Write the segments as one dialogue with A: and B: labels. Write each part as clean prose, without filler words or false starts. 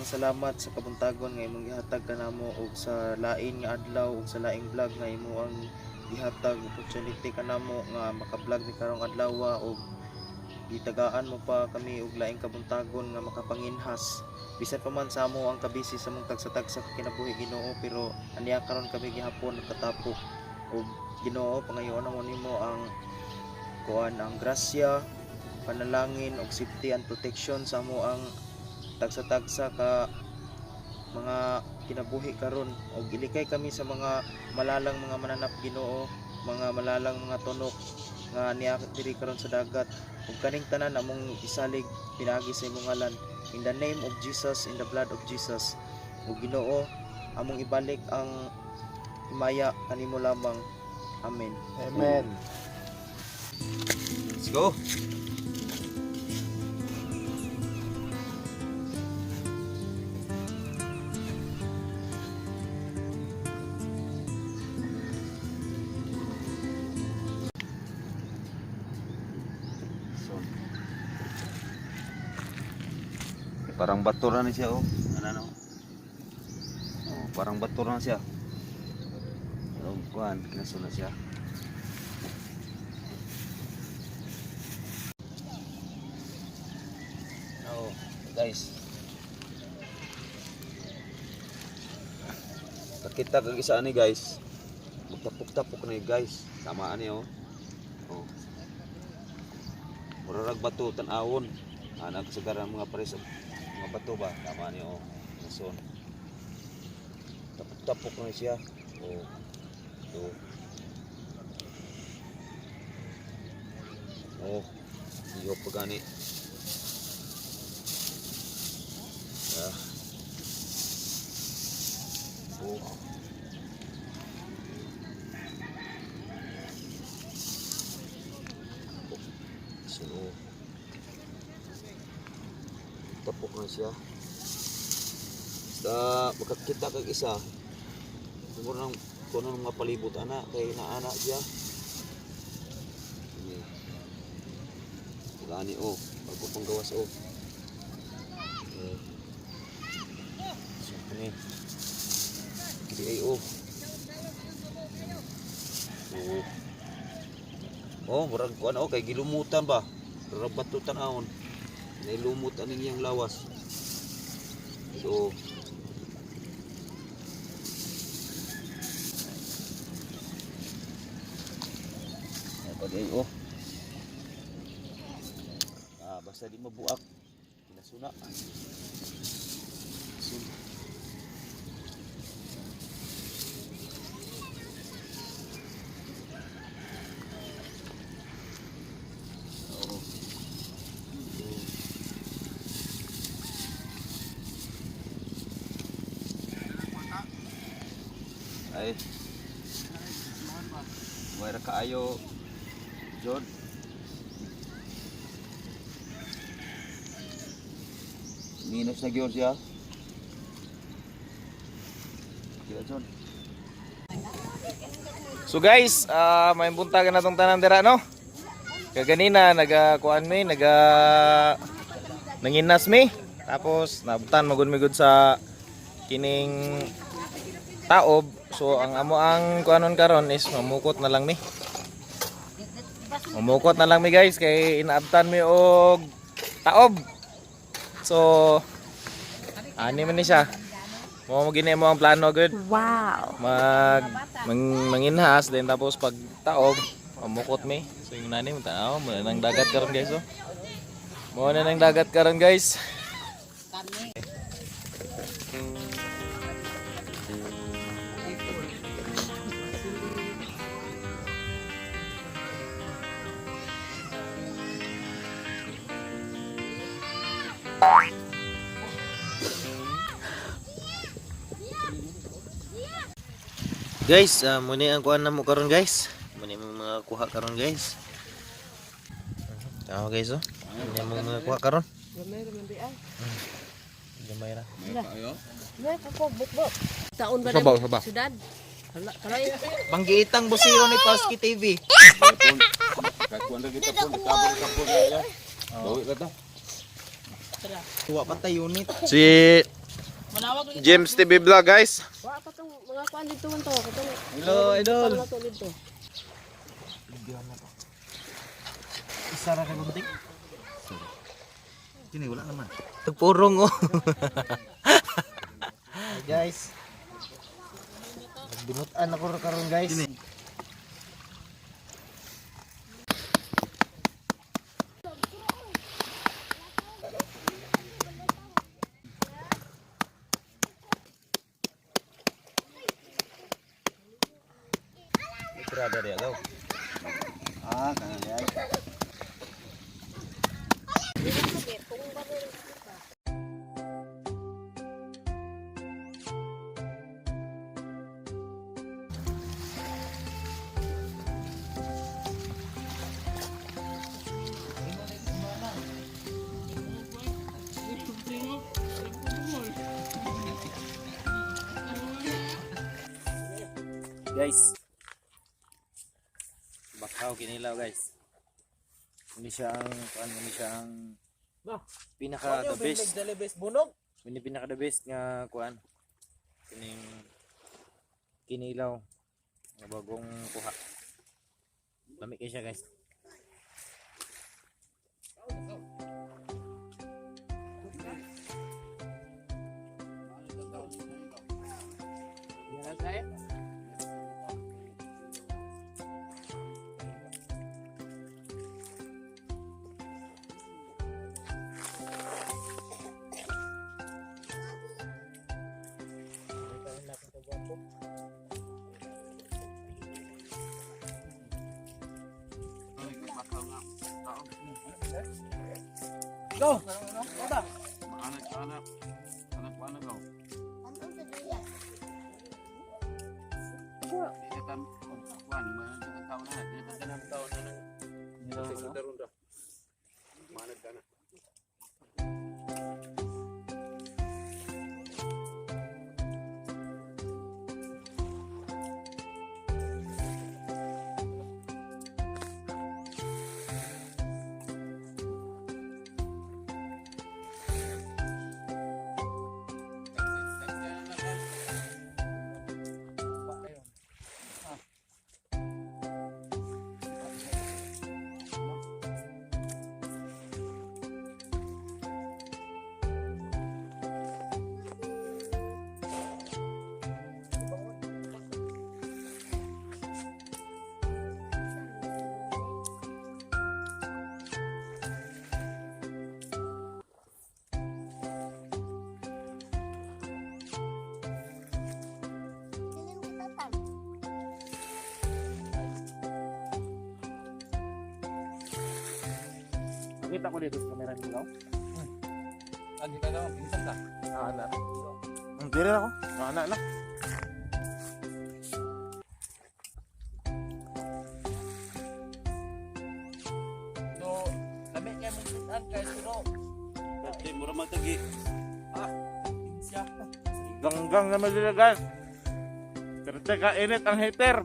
A: daghang salamat sa kabuntagon nga imong gihatag kanamo og sa lain nga adlaw ug sa laing vlog nga imo ang gihatag opportunity kanamo nga maka-vlog ni karong adlaw ug gitagaan mo pa kami og laing kabuntagon nga makapanginhas bisan pa man sa amo ang kabisi sa mong tagsa-tagsa kinabuhi Ginoo, pero aniya karon kami gihapon nagkatapok ug Ginoo pangayoon mo nimo ang kuan ang grasya, panalangin ug safety and protection sa amo ang tagsa-tagsa ka mga kinabuhi karon ug ilikay kami sa mga malalang mga mananap Ginoo, mga malalang mga tunok nga niya diri karon sa dagat ug kaning tanan among isalig pinagi sa imong ngalan in the name of Jesus, in the blood of Jesus. Ug Ginoo among ibalik ang himaya kanimo lamang. Amen.
B: Amen.
C: Let's go. Parang bato na siya oh. Ano? Oh, parang bato na siya. Pero kuan, kinaso na siya. Oh, guys. Kakita kag isa ni guys. Magtapok-tapok na guys. Samaan niyo oh. Murag bato tan-awon. Anak kasagaran mga pares mga bato ba? Tama niyo oh. Nason. Tapok-tapok na siya. Oh. Ito. Oh. Iyo pa gani. Ah. Oh. So, tapok na siya. Basta makakita kag isa. Siguro nang kuno mga palibot ana kay naana siya. Gani oh, bago pang gawas oh. So kani. Kidi ay oh. Oh, murag kuan oh kay gilumutan ba. Rabat to tan-awon. Nailumot ang inyong lawas. So pagay oh. Basta di mabuak. Kinasuna. Ay. Mayra kaayo John. Minus na gyud siya. Kila John.
B: So guys, may buntagan na tong tanan dira no. Kaganina nagakuan mi, nanginas mi. Tapos nabutan magud-migud sa kining taob. So ang amo ang kuanon karon is mamukot na lang mi. Mamukot na lang mi guys kay inaabtan mi og taob. So ani man ni siya. Mo gini mo ang plano good.
D: Wow.
B: Manginhas then tapos pag taob mamukot mi. So yung nani mo tanaw mo nang dagat karon guys oh. Mo na nang dagat karon guys.
A: Guys, muna ang kuha na mo karon guys. Muna mo mga kuha karon guys. Tama guys oh. Muna mo mga kuha karon.
D: Gamay ra man di ay.
A: Gamay ra.
D: Gamay ako bukbo. Taon ba
B: Sabaw,
D: na
B: sabaw.
D: syudad? Hala, kalay.
A: Banggiitang busiro ni Paski TV.
C: Kakuan lagi tapon, tabon ya. Bawi ka ta.
A: Tuwa pa tayo unit.
B: Si James TV Vlog guys.
D: Wa pa tong mga kuan dito man to. Katong
B: Hello, idol.
D: mga to dito.
A: Isa ra ka gunting. Kini wala naman.
B: Tagpurong oh.
A: Hey guys. Binutan ako karon guys.
C: Berada dia kau.
A: Ah, kana ay.
B: Guys. Bakaw kinilaw guys. Ini siya ang pinaka the best. Ini pinaka the best nga kuan. Kining kinilaw nga bagong kuha. Lami kay siya guys.
C: Go. Anak-anak kau. Dia kan kuan, mana tahu nah, dia kan 6 tahun ronda. Mana kana?
B: Nakita ko dito sa kamera nila.
C: Lagi ka daw pinsan ka.
B: Anak. Dire ako. Anak na.
C: So, lami kay mo pinsan kay sino. Pati mura magtagi. Siya.
B: Ganggang naman sila guys. Pero teka, init ang heater.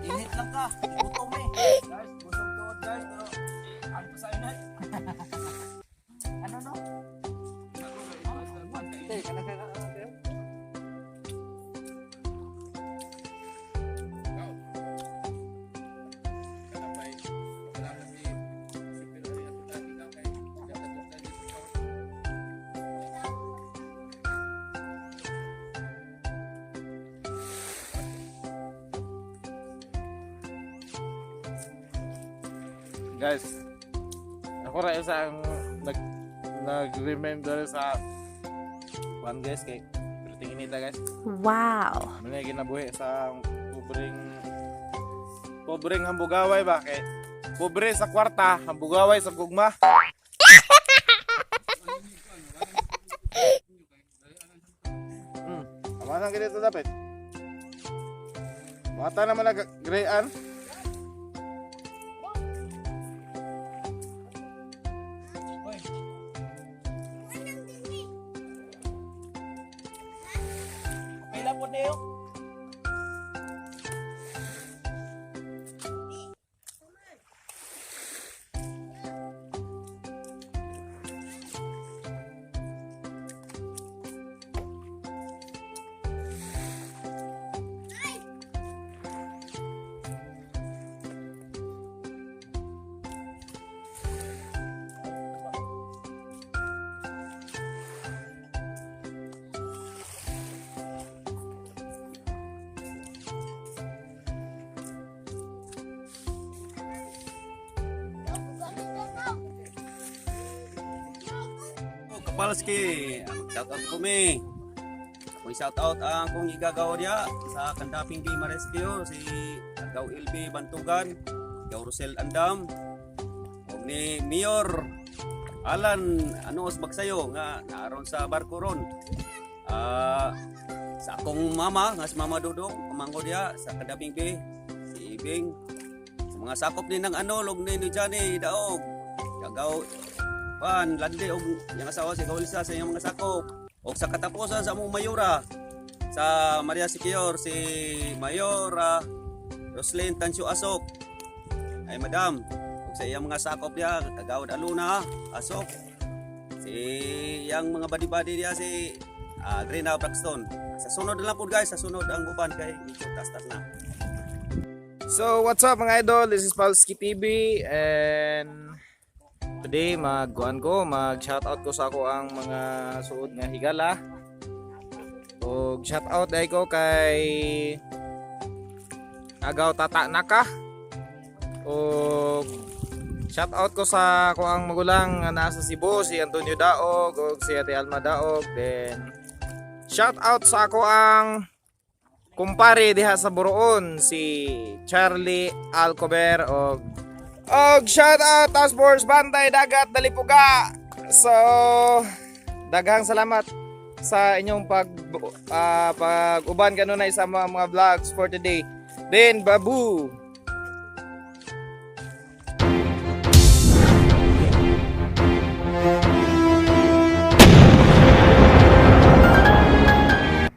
C: Init lang ka. Gutom eh. Guys, gutom tuod guys. Pero ano pa sa inay? Ano no?
B: Guys, ako rin isang nag-remember sa one guys kay pero tingin nita guys.
D: Wow.
B: Mga ginabuhi sa pobreng hambugaway ba kay pobre sa kwarta, hambugaway sa gugma. Tama nang ganito dapat. Mata naman nag-grayan.
C: Pila po niyo?
E: Palski. Shout out ko me. Kung shout out ang kung igagawa niya sa Kandaping Game Rescue si Agaw LB Bantugan, Agaw Rosel Andam, ug ni Mayor Alan Anos Bagsayo nga naaron sa barko ron. Sa akong mama nga si Mama Dudong, pamangko diya sa Kandaping Bay, si Ibing. Sa mga sakop ni ng log ni Johnny Daog, Agaw Pan, landi og yang asawa si Kaulisa sa iyang mga sakop. O sa katapusan sa among mayora sa Maria Siquijor si Mayora Roslyn Tansyo Asok. Ay madam, og sa iyang mga sakop diya Kagawad Aluna Asok. Si yang mga badi-badi diya si Adrena Braxton. Sa sunod na lang po guys, sa sunod ang uban kay medyo tas-tas na.
B: So what's up mga idol, this is Palski TV and today mag-shoutout ko sa ako ang mga suod nga higala. Og shoutout dai ko kay Agaw Tata Naka. Og shoutout ko sa ako ang magulang nga nasa Cebu, si Antonio Daog og si Ate Alma Daog. Then shoutout sa ako ang kumpare diha sa Boroon, si Charlie Alcober og shout out Task Force Bantay Dagat Dalipuga. So daghang salamat sa inyong pag-uban kanunay sa mga vlogs for today. Then babu.